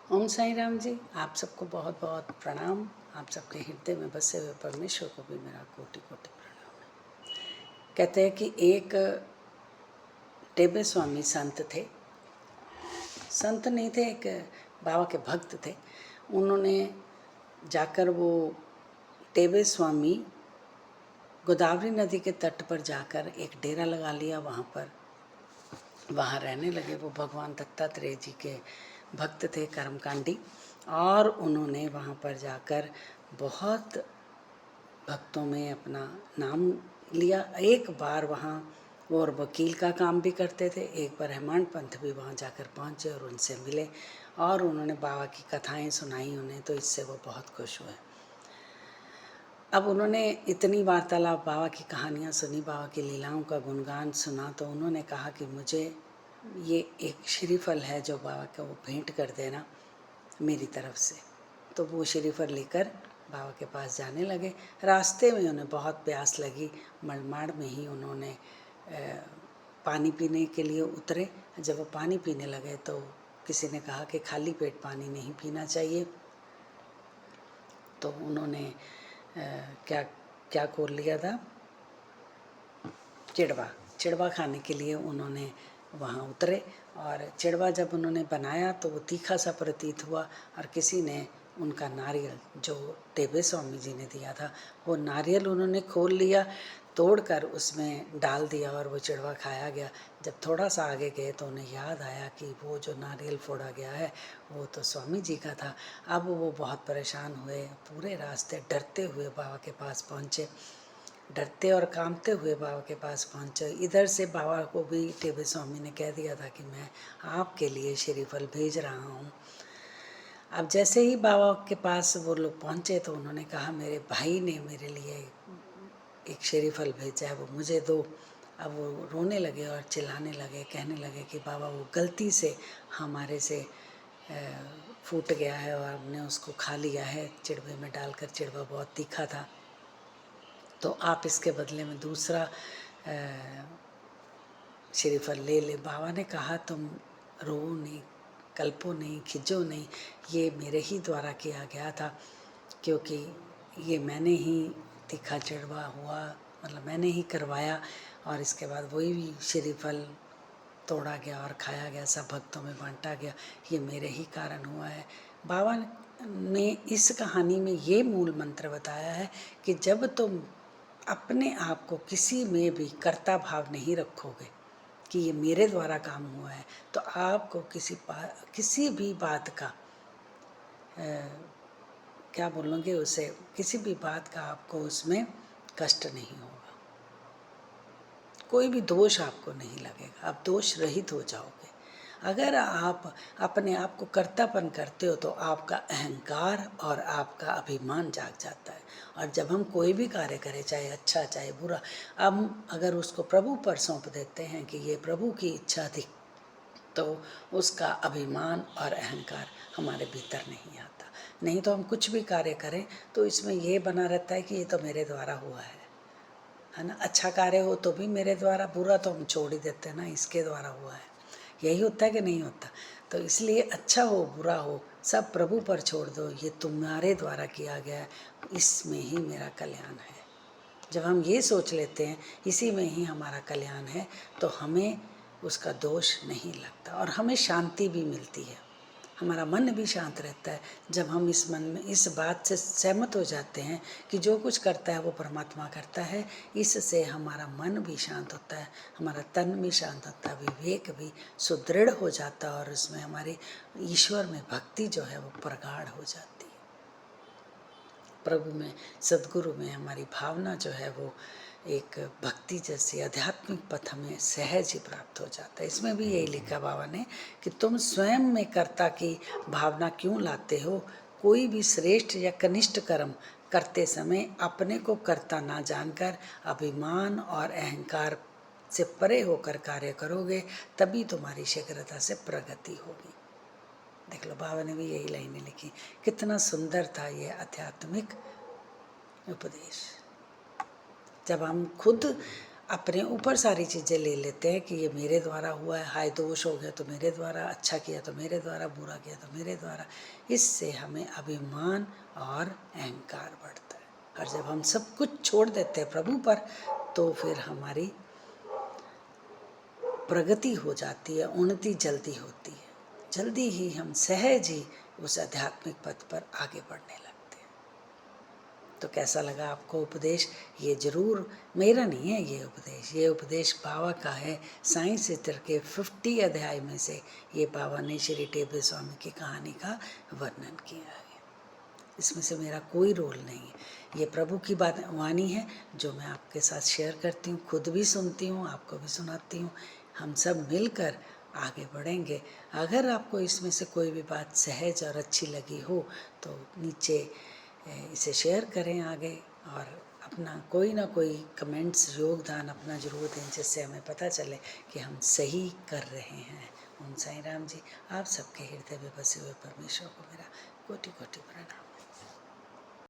ओम साई राम जी। आप सबको बहुत बहुत प्रणाम। आप सबके हृदय में बसे हुए परमेश्वर को भी मेरा कोटि कोटि प्रणाम है। कहते हैं कि एक टेबे स्वामी संत थे। संत नहीं थे, एक बाबा के भक्त थे। उन्होंने जाकर वो टेबे स्वामी गोदावरी नदी के तट पर जाकर एक डेरा लगा लिया। वहाँ रहने लगे। वो भगवान दत्तात्रेय जी के भक्त थे, कर्मकांडी। और उन्होंने वहाँ पर जाकर बहुत भक्तों में अपना नाम लिया। एक बार वहाँ वो और वकील का काम भी करते थे। एक बार हेमांड पंथ भी वहाँ जाकर पहुँचे और उनसे मिले और उन्होंने बाबा की कथाएं सुनाई उन्हें, तो इससे वो बहुत खुश हुए। अब उन्होंने इतनी वार्तालाप, बाबा की कहानियाँ सुनी, बाबा की लीलाओं का गुणगान सुना, तो उन्होंने कहा कि मुझे ये एक श्रीफल है जो बाबा का वो भेंट कर देना मेरी तरफ से। तो वो श्रीफल लेकर बाबा के पास जाने लगे। रास्ते में उन्हें बहुत प्यास लगी। मड़माड़ में ही उन्होंने पानी पीने के लिए उतरे। जब वो पानी पीने लगे तो किसी ने कहा कि खाली पेट पानी नहीं पीना चाहिए। तो उन्होंने क्या क्या खोल लिया था, चिड़वा खाने के लिए उन्होंने वहाँ उतरे। और चिड़वा जब उन्होंने बनाया तो वो तीखा सा प्रतीत हुआ और किसी ने उनका नारियल जो टेबे स्वामी जी ने दिया था, वो नारियल उन्होंने खोल लिया, तोड़कर उसमें डाल दिया और वो चिड़वा खाया गया। जब थोड़ा सा आगे गए तो उन्हें याद आया कि वो जो नारियल फोड़ा गया है वो तो स्वामी जी का था। अब वो बहुत परेशान हुए, पूरे रास्ते डरते हुए बाबा के पास पहुँचे। डरते और कांपते हुए बाबा के पास पहुँचे। इधर से बाबा को भी टेबे स्वामी ने कह दिया था कि मैं आपके लिए श्रीफल भेज रहा हूँ। अब जैसे ही बाबा के पास वो लोग पहुँचे तो उन्होंने कहा, मेरे भाई ने मेरे लिए एक श्रीफल भेजा है, वो मुझे दो। अब वो रोने लगे और चिल्लाने लगे, कहने लगे कि बाबा वो गलती से हमारे से फूट गया है और हमने उसको खा लिया है चिड़वे में डालकर। चिड़वा बहुत तीखा था, तो आप इसके बदले में दूसरा श्रीफल ले ले। बाबा ने कहा, तुम रो नहीं, कल्पो नहीं, खिजो नहीं, ये मेरे ही द्वारा किया गया था, क्योंकि ये मैंने ही तीखा चिड़वा हुआ, मतलब मैंने ही करवाया। और इसके बाद वही भी श्रीफल तोड़ा गया और खाया गया, सब भक्तों में बांटा गया, ये मेरे ही कारण हुआ है। बाबा ने इस कहानी में ये मूल मंत्र बताया है कि जब तुम अपने आप को किसी में भी कर्ता भाव नहीं रखोगे कि ये मेरे द्वारा काम हुआ है, तो आपको किसी भी बात का क्या बोलोगे उसे, किसी भी बात का आपको उसमें कष्ट नहीं होगा। कोई भी दोष आपको नहीं लगेगा, आप दोष रहित हो जाओगे। अगर आप अपने आप को कर्तापन करते हो तो आपका अहंकार और आपका अभिमान जाग जाता है। और जब हम कोई भी कार्य करें, चाहे अच्छा चाहे बुरा, हम अगर उसको प्रभु पर सौंप देते हैं कि ये प्रभु की इच्छा थी, तो उसका अभिमान और अहंकार हमारे भीतर नहीं आता। नहीं तो हम कुछ भी कार्य करें तो इसमें ये बना रहता है कि ये तो मेरे द्वारा हुआ है ना। अच्छा कार्य हो तो भी मेरे द्वारा, बुरा तो हम छोड़ ही देते हैं ना, इसके द्वारा हुआ है। यही होता है कि नहीं होता? तो इसलिए अच्छा हो बुरा हो सब प्रभु पर छोड़ दो, ये तुम्हारे द्वारा किया गया है, इसमें ही मेरा कल्याण है। जब हम ये सोच लेते हैं इसी में ही हमारा कल्याण है, तो हमें उसका दोष नहीं लगता और हमें शांति भी मिलती है। हमारा मन भी शांत रहता है जब हम इस मन में इस बात से सहमत हो जाते हैं कि जो कुछ करता है वो परमात्मा करता है। इससे हमारा मन भी शांत होता है, हमारा तन भी शांत होता है, विवेक भी सुदृढ़ हो जाता है और उसमें हमारी ईश्वर में भक्ति जो है वो प्रगाढ़ हो जाती है। प्रभु में, सद्गुरु में हमारी भावना जो है वो एक भक्ति जैसी आध्यात्मिक पथ हमें सहज ही प्राप्त हो जाता है। इसमें भी यही लिखा बाबा ने कि तुम स्वयं में कर्ता की भावना क्यों लाते हो। कोई भी श्रेष्ठ या कनिष्ठ कर्म करते समय अपने को कर्ता ना जानकर अभिमान और अहंकार से परे होकर कार्य करोगे, तभी तुम्हारी शीघ्रता से प्रगति होगी। देख लो, बाबा ने भी यही लाइनें लिखी। कितना सुंदर था ये आध्यात्मिक उपदेश। जब हम खुद अपने ऊपर सारी चीज़ें ले लेते हैं कि ये मेरे द्वारा हुआ है, हाय दोष हो गया तो मेरे द्वारा, अच्छा किया तो मेरे द्वारा, बुरा किया तो मेरे द्वारा। इससे हमें अभिमान और अहंकार बढ़ता है। और जब हम सब कुछ छोड़ देते हैं प्रभु पर, तो फिर हमारी प्रगति हो जाती है, उन्नति जल्दी होती है, जल्दी ही हम सहज ही उस आध्यात्मिक पथ पर आगे बढ़ने लगते हैं। तो कैसा लगा आपको उपदेश? ये जरूर मेरा नहीं है ये उपदेश बाबा का है। साई चित्र के 50 अध्याय में से ये बाबा ने श्री टेबे स्वामी की कहानी का वर्णन किया है। इसमें से मेरा कोई रोल नहीं है, ये प्रभु की बात वाणी है जो मैं आपके साथ शेयर करती हूँ, खुद भी सुनती हूँ, आपको भी सुनाती हूँ। हम सब मिलकर आगे बढ़ेंगे। अगर आपको इसमें से कोई भी बात सहज और अच्छी लगी हो तो नीचे इसे शेयर करें आगे, और अपना कोई ना कोई कमेंट्स योगदान अपना जरूर दें, जिससे हमें पता चले कि हम सही कर रहे हैं। ओम साईं राम जी। आप सबके हृदय में बसे हुए परमेश्वर को मेरा कोटि कोटि प्रणाम।